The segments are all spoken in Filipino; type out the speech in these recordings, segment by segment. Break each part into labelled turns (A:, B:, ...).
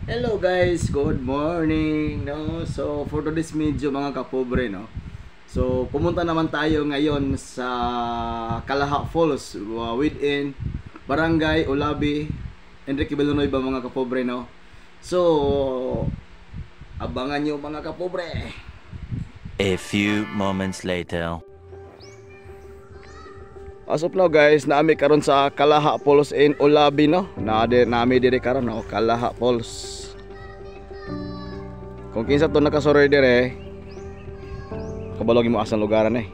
A: Hello guys, good morning, no? So for today's video mga kapobre, no? So pumunta naman tayo ngayon sa Kalaha Falls within Barangay Olabi, Enrique Villanueva mga kapobre, no? So abangan nyo mga kapobre.
B: A few moments later.
A: As of now guys, naami karon sa Kalaha Falls in Olabi, no? Naami diri karon, no? Kalaha Falls. Kung kinsa to nakasoroy dire, kabalog mo asang lugaran eh.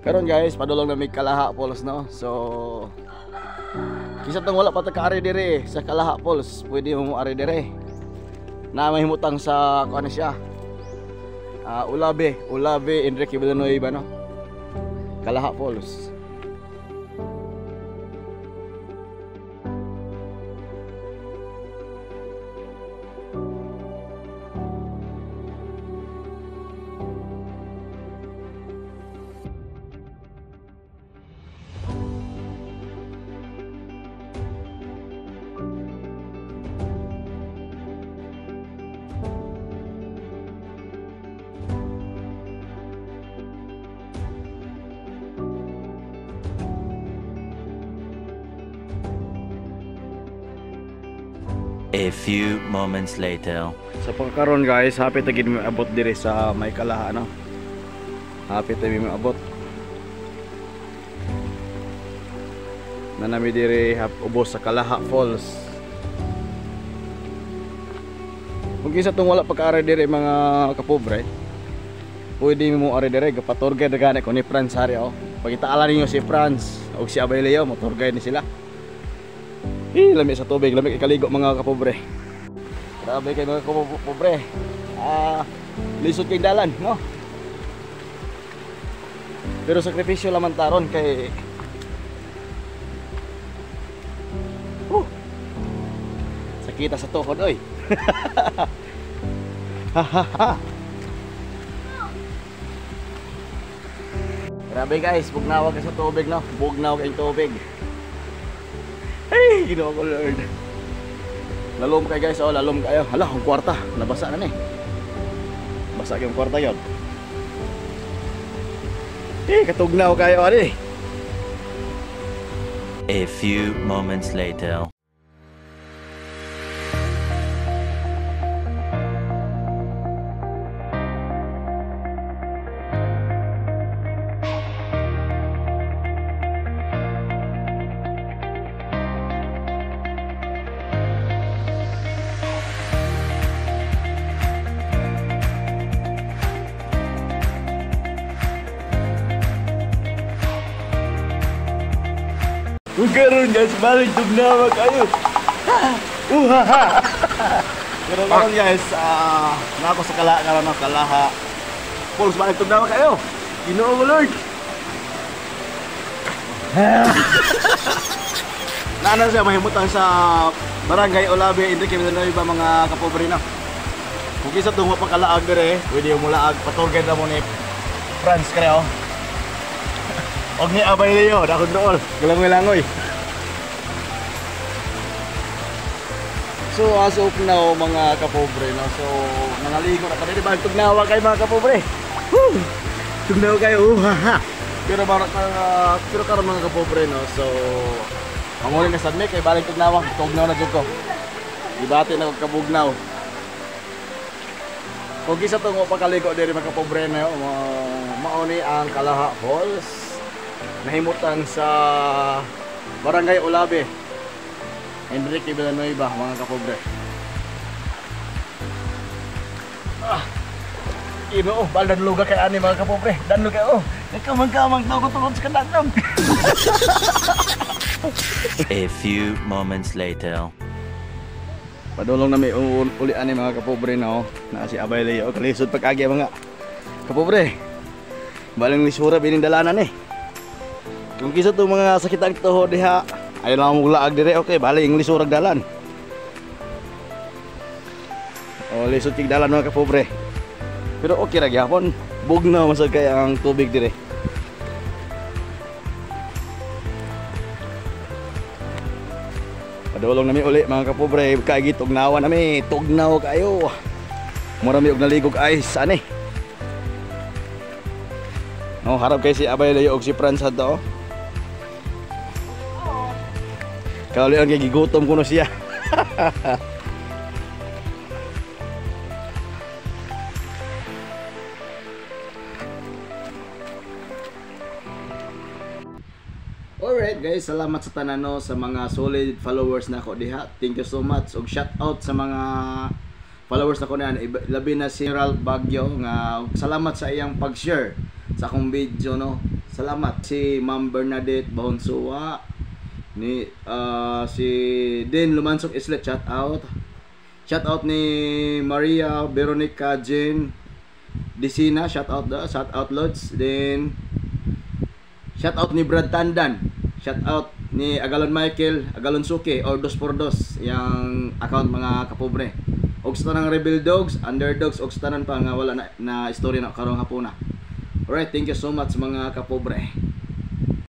A: Karon guys, padulong na may Kalaha Falls, no? So kinsa tong wala pa taka-ari dire sa Kalaha Falls, pwede mo ari dire. Na mahimutang sa kuan siya. Olabi Enrique Villanueva, no? Kalaha Falls.
B: A few moments later.
A: Sa pagkaron guys, happy tagid mi abot dire sa may Kalaha, no? Happy tagid mi abot. Na nami dire ubos sa Kalaha Falls. Kung kinsa tong wala pagka-ari dire mga kapobre, pwede mo ari dire gapatur guide gani ko ni Franz hari, oh. Pagitaalan ninyo si Franz o si Abay Leo, motor guide ni sila. Lamig sa tubig, lamig ikaligo mga kapobre. Grabe kayo mga kapobre. Lisod kay dalan, no? Pero sakripisyo laman taron kay sakita sa tuhod, oy. Grabe guys, bugnaw ka sa tubig, no? Bugnaw kay tubig. Ay, Ginoo ko Lord. Lalom kayo guys, oh, lalom kayo. Hala, ang kwarta, nabasa na ni. Basa yung kwarta yon. Katugnaw kayo ani.
B: A few moments later.
A: Karon guys, balik tugnawa kayo. Karon guys, nako sa Kalaha Falls, balik tugnawa kayo. Ginoo ko Lord. Nana siya mahimutang sa Barangay Olabi, Enrique Villanueva mga kapobre, na. Kung kisa tungo pa kalaag dire, pwede mo laag patugad na mo ni Franz kreo. Og ni Abay Leo, dakod dool, galangoy-langoy. So as of now mga kapobre, no, so nangaligo na kanina ba tugnawa kay mga kapobre. Tugnawa kayo. Pero karon mga kapobre, no, so manguli na sad me kay balik tugnawa na jud ko. Gibati na og kabugnaw. Kung kisa tungo pagkaligo diri mga kapobre, no, mauni ang Kalaha Falls. Nahimutan sa Barangay Olabi, Enrique Villanueva mga kapobre. Ino, baldan luga kay ani mga kapobre. Danlo kayo. Nagkamang-kamang tugod-tugod sa kanang.
B: A few moments later.
A: Padulong na may uli ani mga kapobre, no. Na si Abay Leo kalisod pag-agi mga kapobre. Balang lisura bining dalanan eh. Kung kisa itong mga sakitang tuhod diha, ayaw lang mong laag dire, okay, bali yung lisurag dalan. O, lisod kig dalan mga kapobre. Pero okay ra gyapon, bugnaw masag kaya ang tubig dire. Padulong nami uli mga kapobre, kay gitugnawan nami, tugnaw kayo. Murami og naligog ice ani. No, harap kay si Abay Layo og si Franz hadto. Kaulian kay gigutom kuno siya. Alright guys, salamat sa tanano sa mga solid followers nako diha. Thank you so much og shout out sa mga followers nako niyan, labi na si Ralph Bagyo nga salamat sa iyang pag-share sa akong video no. Salamat si Ma'am Bernadette Bahonsuwa ni si Din Lumansok Islet, shout out. Shout out ni Maria Veronica Jane Disina, shout out Lods. Then shout out ni Brad Tandan. Shout out ni Agalon Michael, Agalon Suke or 2x2 yang account mga kapobre. Og sa tanang Rebel Dogs, Underdogs og sa tanan pa nga wala na istorya na karong hapuna. Alright, thank you so much mga kapobre.